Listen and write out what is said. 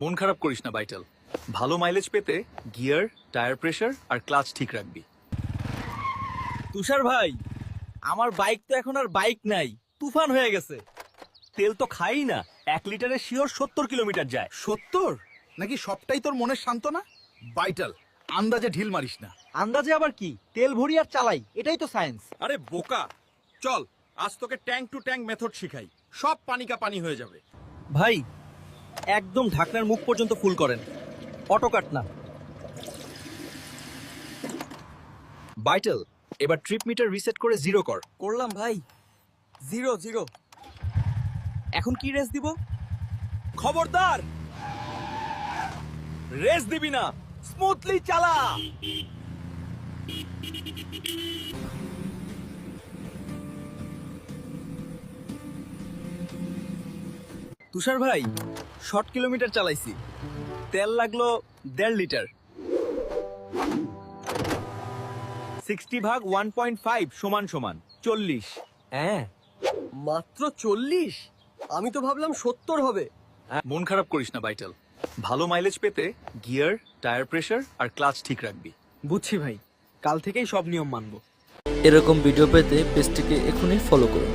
মন খারাপ করিস না ভাইটাল। ভালো মাইলেজ পেতে গিয়ার, টায়ার প্রেসার আর ক্লাচ ঠিক রাখবি। তুষার ভাই, আমার বাইক তো এখন আর বাইক নাই, তুফান হয়ে গেছে। তেল তো খাই না, 1 লিটারে শিওর 70 কিলোমিটার যায়। 70 নাকি সবটাই তোর মনের সান্ত্বনা? ভাইটাল, আন্দাজে ঢিল মারিস না। আন্দাজে আবার কি, তেল ভরি আর চালাই, এটাই তো সায়েন্স। আরে বোকা, চল আজ তোকে ট্যাঙ্ক টু ট্যাঙ্ক মেথড শিখাই, সব পানিকা পানি হয়ে যাবে। ভাই, একদম ঢাকনার মুখ পর্যন্ত ফুল করেন, অটো কাট না। ভাইটাল, এবার ট্রিপ মিটার রিসেট করে 0 কর। করলাম ভাই, 0 এখন কি রেস দিব? খবরদার, রেস দিবি না, স্মুথলি চালা। তুষার ভাই, শর্ট কিলোমিটার চালাইছি, তেল লাগলো 1.5 লিটার। 60 ভাগ 1.5 সমান সমান 40। হ্যাঁ, মাত্র 40? আমি তো ভাবলাম 70 হবে। মন খারাপ করিস না ভাইটাল। ভালো মাইলেজ পেতে গিয়ার, টায়ার প্রেসার আর ক্লাচ ঠিক রাখবি। বুঝছি ভাই, কাল থেকেই সব নিয়ম মানবো। এরকম ভিডিও পেতে পেজটিকে এখনই ফলো করুন।